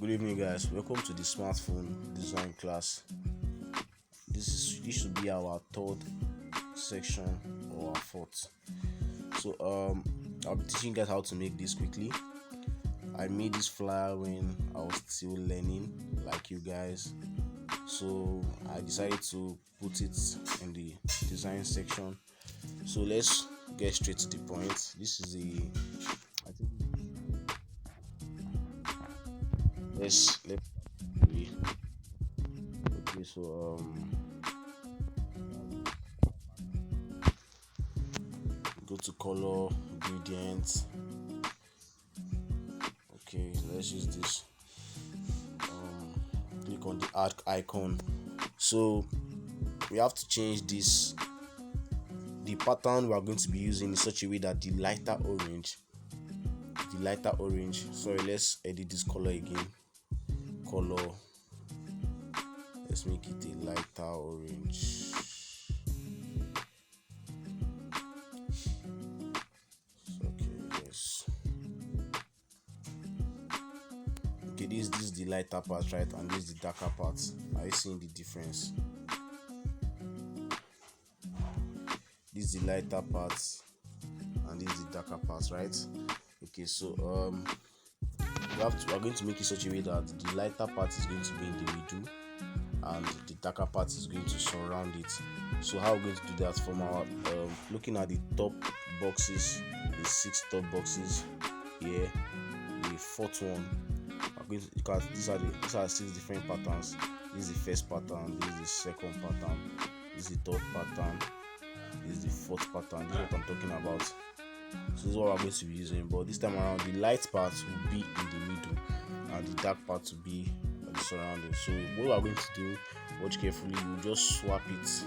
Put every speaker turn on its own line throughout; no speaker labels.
Good evening, guys. Welcome to the smartphone design class. This should be our third section or our fourth. So I'll be teaching you guys how to make this quickly. I made this flyer when I was still learning, like you guys. So I decided to put it in the design section. So let's get straight to the point. This is I think let's okay. So go to color gradient. Okay, let's use this. Click on the arc icon. So we have to change this. The pattern we are going to be using in such a way that the lighter orange. Sorry, let's edit this color again. Color. Let's make it a lighter orange. Okay, this is the lighter part, right? And this is the darker part. Are you seeing the difference? This is the lighter part and this is the darker part, right? Okay, so we're going to make it such a way that the lighter part is going to be in the middle and the darker part is going to surround it. So how we're going to do that? From our looking at the top boxes, the 6 top boxes here, the fourth one, because these are 6 different patterns. This is the first pattern, this is the second pattern, this is the third pattern, this is the fourth pattern. This is what I'm talking about. So this is what we're going to be using, but this time around the light part will be in the middle and the dark part will be at the surrounding. So what we are going to do, watch carefully, you just swap it.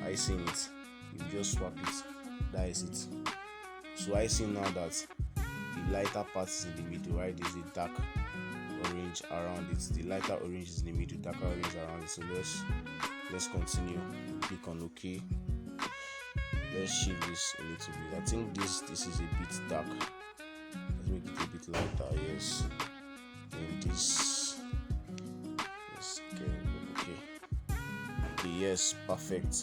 I see it. You just swap it. That is it. So I see now that the lighter part is in the middle, right? There's a dark orange around it. The lighter orange is in the middle, darker orange around it. So let's continue. Click on OK. Let's shift this a little bit. I think this is a bit dark. Let's make it a bit lighter. Yes. And this. Okay. Yes. Perfect.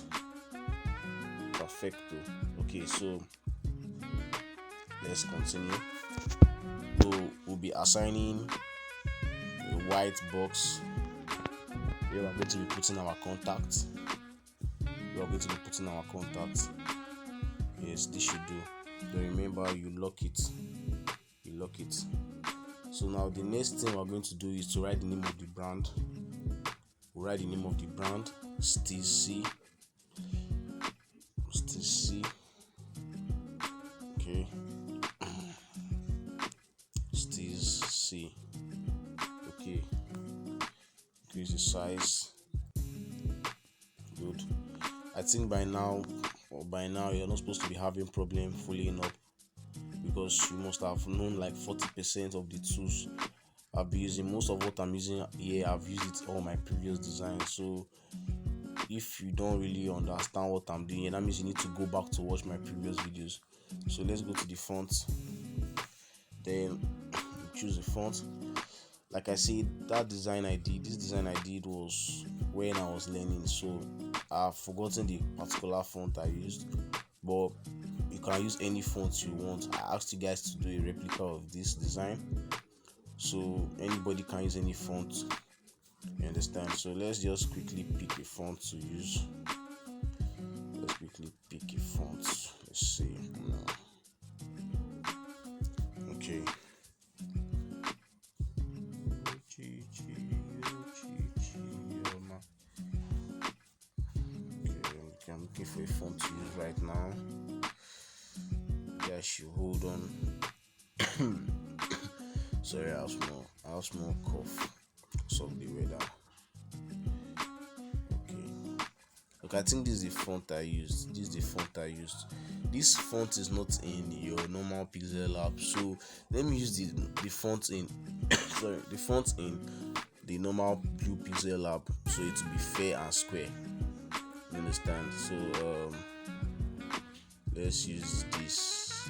Perfecto. Okay. So let's continue. So we'll be assigning a white box. We are going to be putting our contact. Yes, this should do. But remember, you lock it. So now the next thing we're going to do is to write the name of the brand. We'll write the name of the brand. Still C. Okay. Still C. Okay. Increase the size. Good. I think by now you're not supposed to be having problem filling up, because you must have known like 40% of the tools I'll be using. Most of what I'm using here, I've used it all my previous designs. So if you don't really understand what I'm doing, that means you need to go back to watch my previous videos. So let's go to the font, then choose the font. Like I said, this design I did was when I was learning, so I've forgotten the particular font I used, but you can use any font you want. I asked you guys to do a replica of this design, so anybody can use any font, you understand? So let's just quickly pick a font to use. Let's see. Okay. I'm looking for a font to use right now. Yeah, should hold on. Sorry, I have small cough. So the weather. Okay, I think this is the font I used. This font is not in your normal pixel lab, so let me use the font in the font in the normal blue pixel lab, so it will be fair and square. You understand? So let's use this.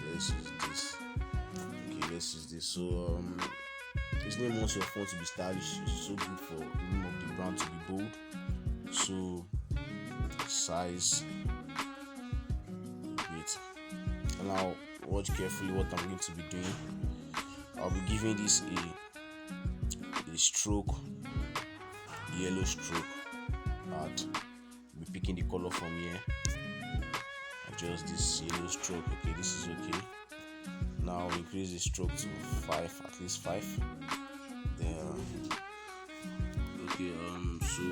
Okay, let's use this. So this name wants your font to be stylish. It's so good for the name of the brand to be bold. So size, wait, and now watch carefully what I'm going to be doing. I'll be giving this a stroke, yellow stroke, and be picking the color from here. Adjust this yellow stroke. Okay, this is okay. Now increase the stroke to 5, at least 5. Then okay, so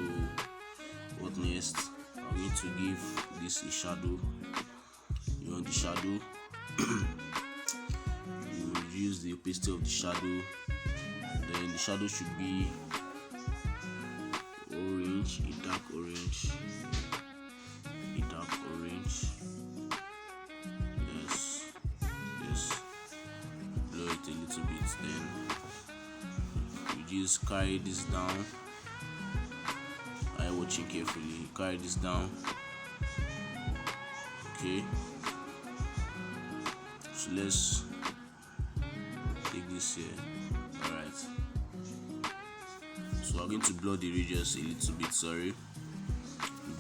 what next? I'm going to give this a shadow. You want the shadow? You reduce the opacity of the shadow. Then the shadow should be orange, a dark orange, yes, blow it a little bit. Then you just carry this down. I'm watching carefully. Carry this down. Okay, so let's take this here. Alright, so I'm going to blur the radius a little bit.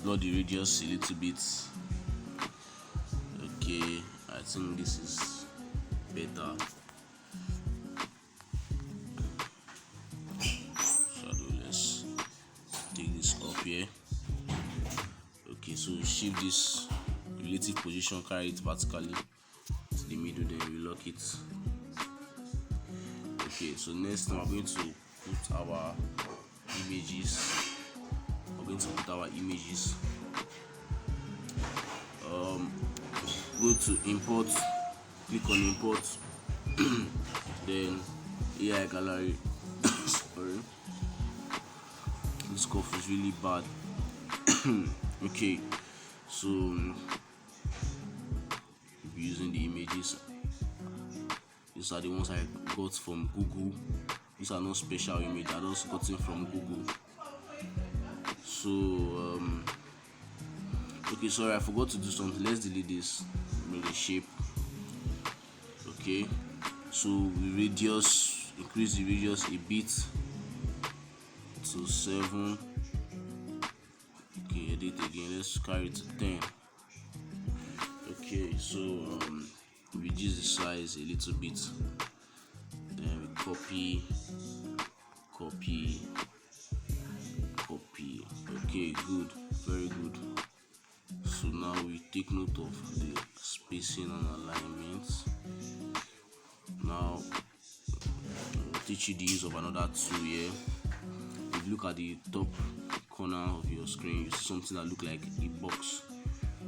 Blur the radius a little bit. Okay, I think this is better. Shadow, let's take this up here. Okay, so shift this relative position, carry it vertically to the middle, then you lock it. Okay, so next time we're going to put our images. Go to import, click on import, then AI gallery. Sorry, this cough is really bad. Okay, so we'll be using the images. These are the ones I got from Google. These are not special images, I just got them from Google. So okay, sorry, I forgot to do something. Let's delete this. Make the shape. Okay, so we increase the radius a bit to 7. Okay, edit again. Let's carry it to 10. Okay, so reduce the size a little bit. Then we copy. Okay, good, very good. So now we take note of the spacing and alignment. Now I'll teach you the use of another tool here. If you look at the top corner of your screen, you see something that look like a box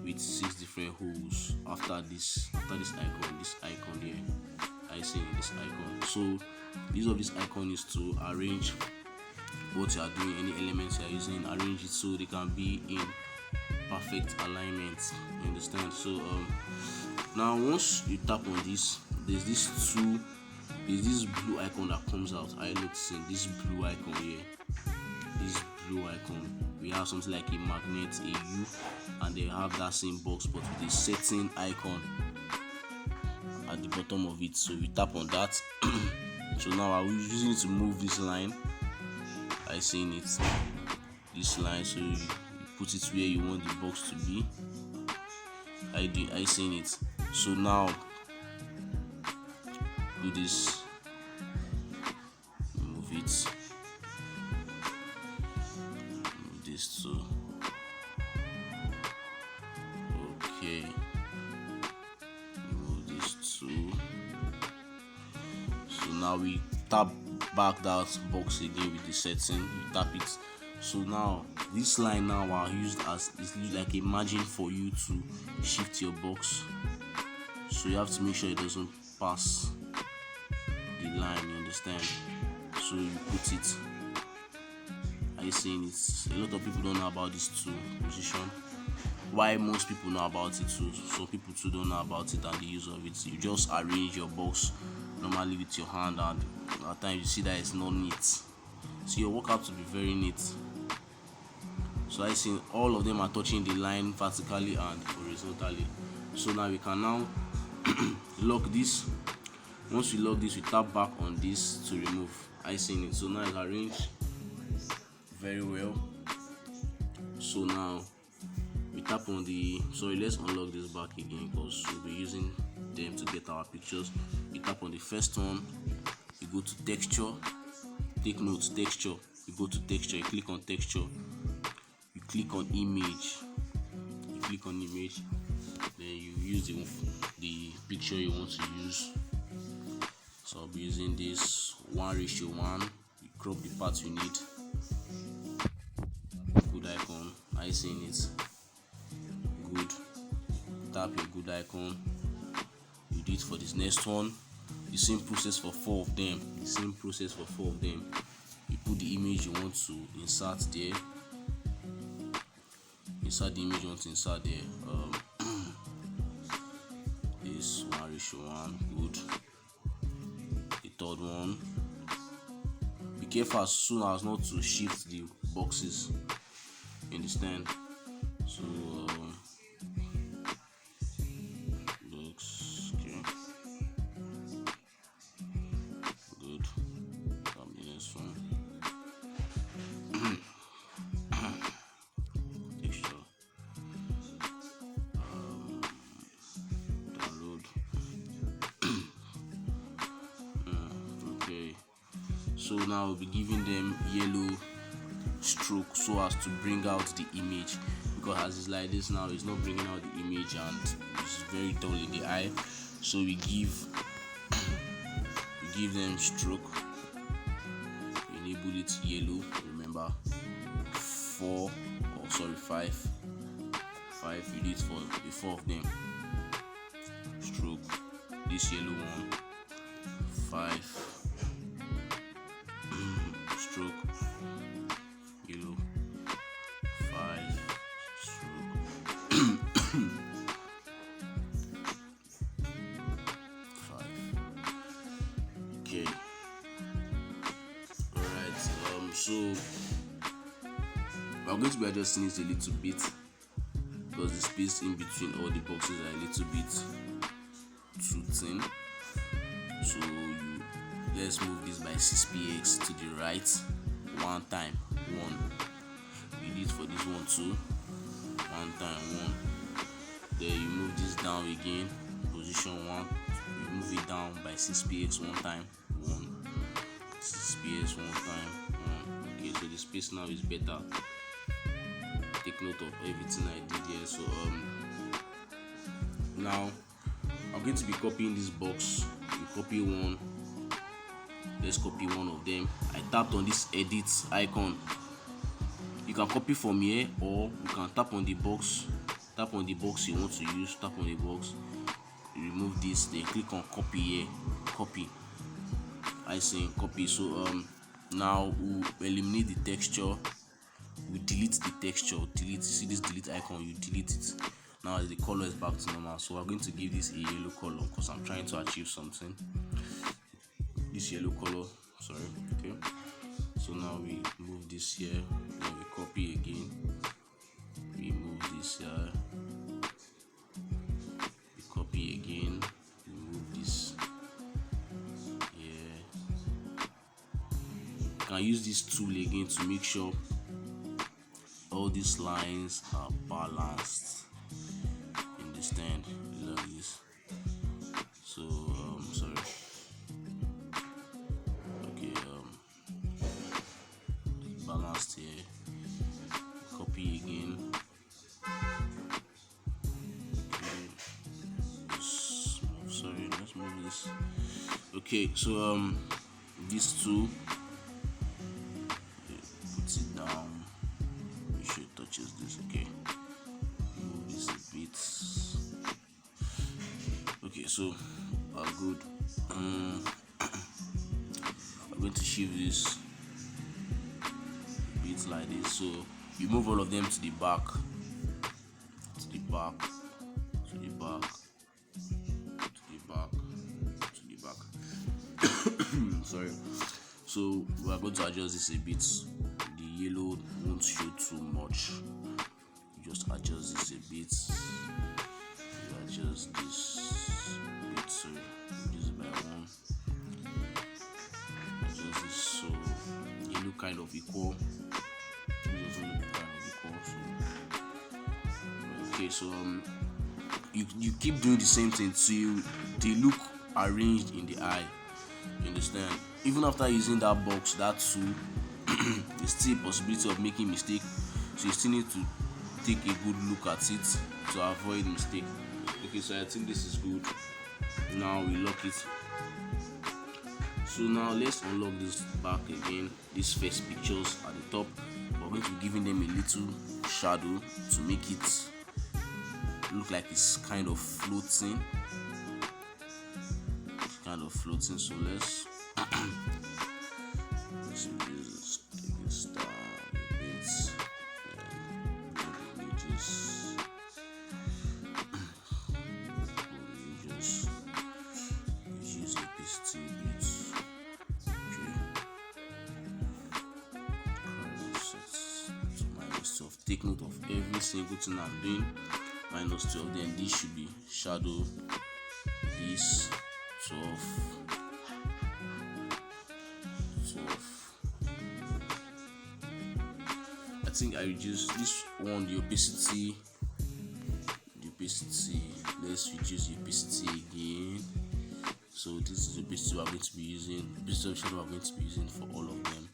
with 6 different holes. After this icon here, I see this icon. So the use of this icon is to arrange what you are doing, any elements you are using, arrange it so they can be in perfect alignment. You understand? So now once you tap on this, there's this blue icon that comes out. I noticing this blue icon here. This blue icon, we have something like a magnet, a U, and they have that same box but with a setting icon at the bottom of it. So we tap on that. So now I was using it to move this line. I seen it, this line, so you put it where you want the box to be. I seen it. So now do this, move this too. Okay, move this too. So now we tap back that box again with the setting. You tap it. So now this line now are used like a margin for you to shift your box. So you have to make sure it doesn't pass the line. You understand? So you put it. Are you seeing it? A lot of people don't know about this tool position. Why most people know about it too? Some people too don't know about it and the use of it. You just arrange your box normally with your hand, and at times you see that it's not neat. So your work has to be very neat. So I see all of them are touching the line vertically and horizontally. So now we can now lock this Once you lock this, we tap back on this to remove. I seen it. So now it's arranged very well. So now we tap on the, sorry, let's unlock this back again because we'll be using them to get our pictures. We tap on the first one, you go to texture, take note, texture, you go to texture, you click on texture, you click on image, then you use the picture you want to use. So I'll be using this 1:1. You crop the part you need. Good icon, I seen it. Good. Tap your good icon. You do it for this next one. The same process for 4 of them. You put the image you want to insert there. Insert the image you want to insert there. This 1:1. Good. The third one. Be careful as soon as not to shift the boxes. You understand? So looks okay. Good. The next one. Texture. Download. Okay. So now we'll be giving them yellow stroke so as to bring out the image, because as it's like this now, it's not bringing out the image and it's very dull in the eye. So we give them stroke, enable it yellow. Remember 5. You do it for the 4 of them. Stroke this yellow one, 5 stroke yellow, 5 stroke 5. Okay. Alright, so I'm going to be adjusting it a little bit because the space in between all the boxes are a little bit too thin. So let's move this by 6px to the right one time. 1. We did for this one too. 1 time 1. Then you move this down again, position 1. You move it down by 6px one time. 1. 6px one time. 1. Okay, so the space now is better. Take note of everything I did here. So now I'm going to be copying this box. You copy one. Let's copy one of them. I tapped on this edit icon. You can copy from here, or you can tap on the box. Tap on the box you want to use. Tap on the box. You remove this. Then click on copy here. Copy. I say copy. So now we'll eliminate the texture. We delete the texture. Delete. See this delete icon? You delete it. Now the color is back to normal. So we're going to give this a yellow color because I'm trying to achieve something. This yellow color, sorry. Okay, so now we move this here, then we copy again, we move this here, we copy again, we move this here. You can use this tool again to make sure all these lines are balanced. Understand? Like this. So sorry. Balanced here. Copy again. Okay. Sorry, let's move this. Okay, so these two, put it down. Make sure it touches this. Okay, move this a bit. Okay, so good. I'm going to shift this like this. So you move all of them to the back, to the back, to the back, to the back, to the back. Sorry. So we are going to adjust this a bit. The yellow won't show too much. You just adjust this a bit. You adjust this a bit. So reduce it by 1. Adjust this so they look kind of equal. It also look kind of equal. So okay, so you keep doing the same thing till they look arranged in the eye. You understand? Even after using that box, that tool, there's still a possibility of making mistake. So you still need to take a good look at it to avoid mistake. Okay, so I think this is good. Now we lock it. So now let's unlock this back again. These first pictures at the top, we're going to be giving them a little shadow to make it look like it's kind of floating. So let's just take a star with just use a piston bit. So minus 12. Take note of every single thing I'm doing. Minus 12. Then this should be shadow. This 12. I think I reduced this one, the opacity. Let's reduce the opacity again. So this is the opacity we're going to be using. The opacity of shadow we're going to be using for all of them.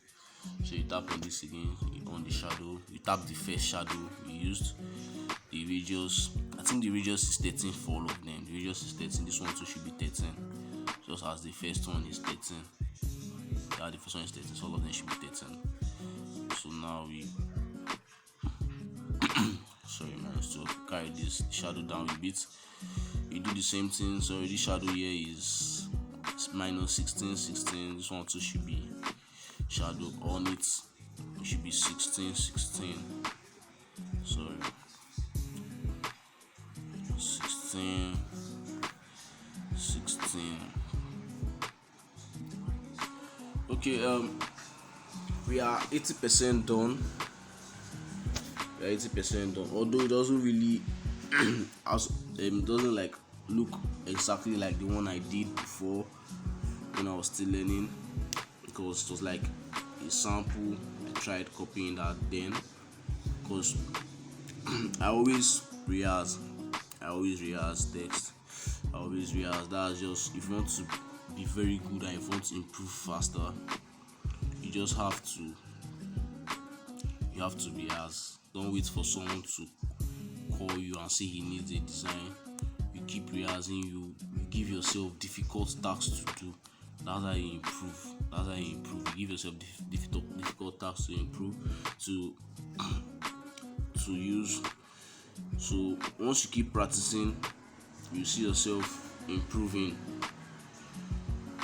So you tap on this again, on the shadow. You tap the first shadow we used. The radius, I think the radius is 13 for all of them. The radius is 13. This one too should be 13. Just as the first one is 13. Yeah, the first one is 13. So all of them should be 13. So now we so carry this shadow down a bit. You do the same thing. So this shadow here is minus 16. This one too should be shadow on it. It should be 16. Sorry, 16. Okay, we are 80% done. Although it doesn't really doesn't like look exactly like the one I did before when I was still learning, because it was like a sample. I tried copying that then, because I always rehearse text. That's just, if you want to be very good and if you want to improve faster, you just have to rehearse. Don't wait for someone to call you and say he needs a design. You keep rehearsing. You give yourself difficult tasks to do. That's how you improve. You give yourself difficult tasks to improve, to use. So once you keep practicing, you see yourself improving.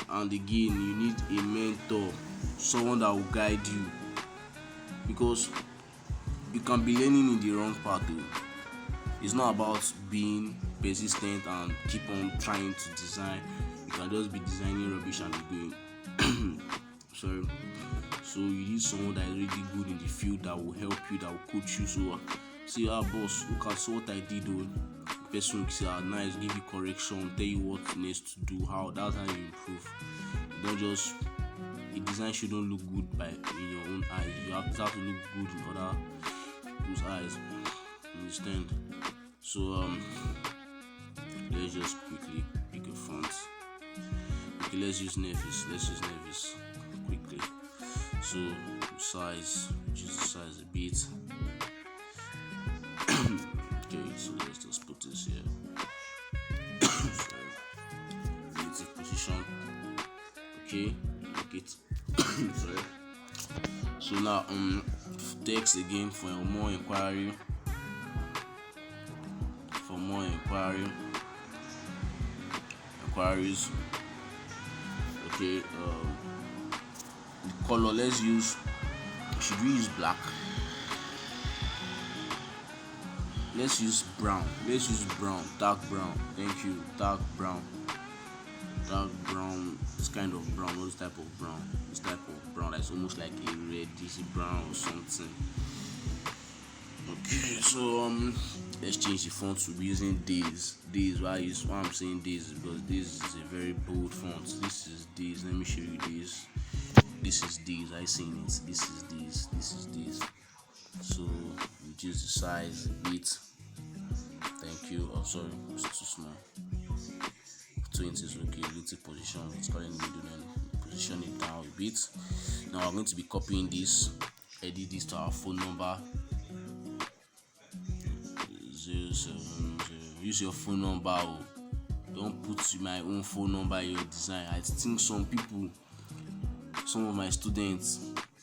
And again, you need a mentor, someone that will guide you, because you can be learning in the wrong path though. It's not about being persistent and keep on trying to design. You can just be designing rubbish and be going sorry. So you need someone that is really good in the field, that will help you, that will coach you. So say, boss, look at what I did though. The person will say, nice, give you correction, tell you what next to do, that's how you improve. You don't just, the design shouldn't look good in your own eyes. You have to look good in other people's eyes. Understand? So let's just quickly pick a font. Okay, let's use Nevis quickly. So reduce the size a bit. Okay, so let's just put this here. Relative position. Okay, look it. Sorry. So now text again for more inquiries. Okay, the color, should we use black? Let's use brown. Dark brown. Thank you. Dark brown. This kind of brown, not this type of brown. This type of brown that's almost like a reddish brown or something. Okay, so let's change the font to be using days. Why I'm saying days is because this is a very bold font. This is days. Let me show you this. This is days. I seen it. This is days. This is days. So reduce the size a bit. Thank you. Oh, sorry, it's too small. 20 is okay. Little position. It's calling middle, then position it down a bit. Now we're going to be copying this. Edit this to our phone number. 070. Use your phone number. Don't put my own phone number in your design. I think some of my students,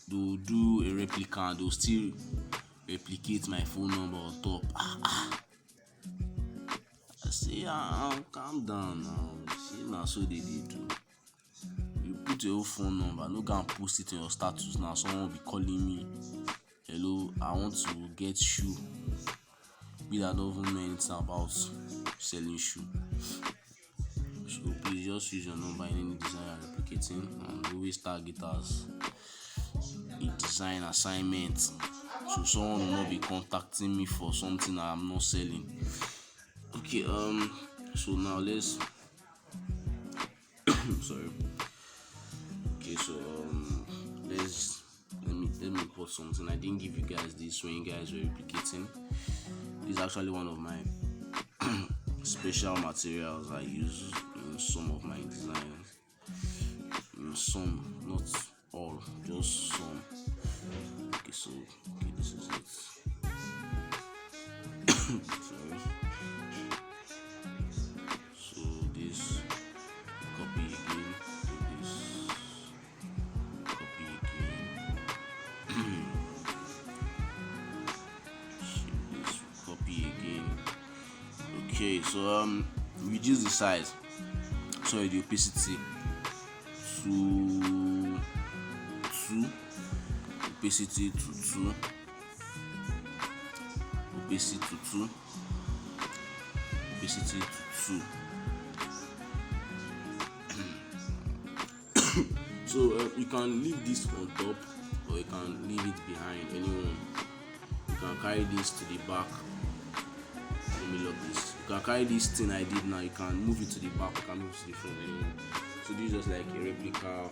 they'll do a replica and they'll still replicate my phone number on top. I say, calm down now. See, now so they do. You put your own phone number, no go and post it in your status. Now someone will be calling me, hello, I want to get shoe. Me that don't even know anything about selling shoe. So please just use your number in any design you're replicating, and always target as a design assignment, so someone will not be contacting me for something that I'm not selling. Okay, so now let's sorry. Okay, so let me put something. I didn't give you guys this when you guys were replicating. This is actually one of my special materials I use in some of my designs. In some, not all, just some. Okay, so this is it. Sorry. So this copy again. This copy again. This copy again. Okay, so reduce the size. Sorry, the opacity to 2. Opacity to 2. Opacity to 2. Opacity to 2. So you can leave this on top, or you can leave it behind. Anyone. You can carry this to the back. Let me lock this. You can carry this thing I did now. You can move it to the back. You can move it to the front. Anyway. So this is just like a replica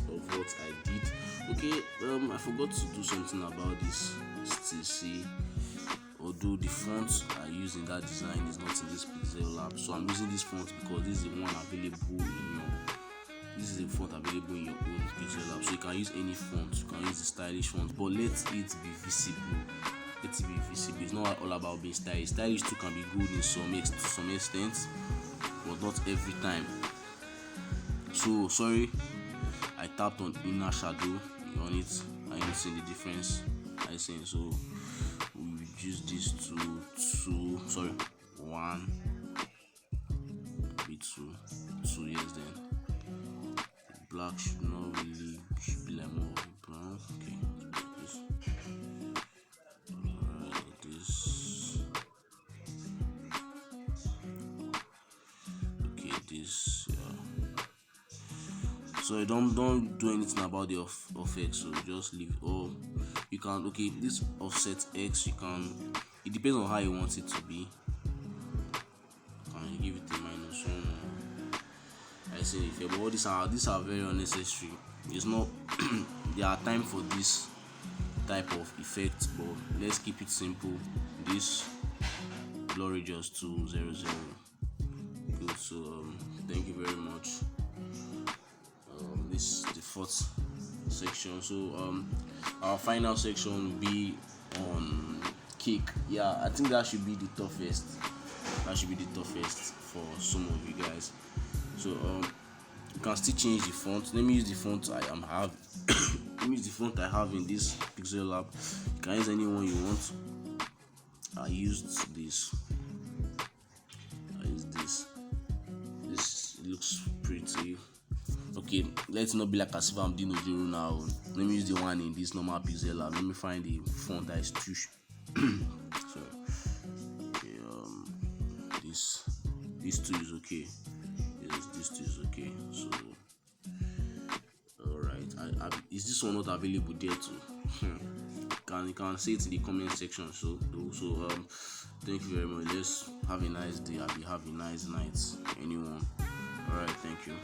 of what I did. Okay, I forgot to do something about this. Still see, although the font I use in that design is not in this Pixel Lab, so I'm using this font because this is the one available in your. This is the font available in your own Pixel Lab, so you can use any font. You can use the stylish font, but let it be visible. Let it be visible. It's not all about being stylish. Stylish too can be good in to some extent, but not every time. So sorry, I tapped on inner shadow on it. I ain't seen the difference. I seen, so we reduce this to 2. Sorry, 1 be 2. Yes, then black should not really be like more brown. Okay, this. Alright, this. Okay, this. So don't do anything about the X, so just leave it. Or you can, okay, this offset X, you can, it depends on how you want it to be. Can you give it a -1? I say if but all these are very unnecessary. It's not there are time for this type of effect, but let's keep it simple. This blurry just 200. Good. So thank you very much. This is the fourth section. So our final section will be on cake. Yeah, I think that should be the toughest. That should be the toughest for some of you guys. So you can still change the font. Let me use the font I have. Let me use the font I have in this Pixel Lab. You can use any one you want. I used this. This looks pretty. Okay, let's not be like as if I'm doing Ojoro now. Let me use the one in this normal Pixel Lab. Let me find the font that is too. Sorry. Okay, this two is okay. Yes, this two is okay. So, alright. Is this one not available there too? You can say it in the comment section. So Thank you very much. Let's have a nice day. Have a nice night. Anyone. All right. Thank you.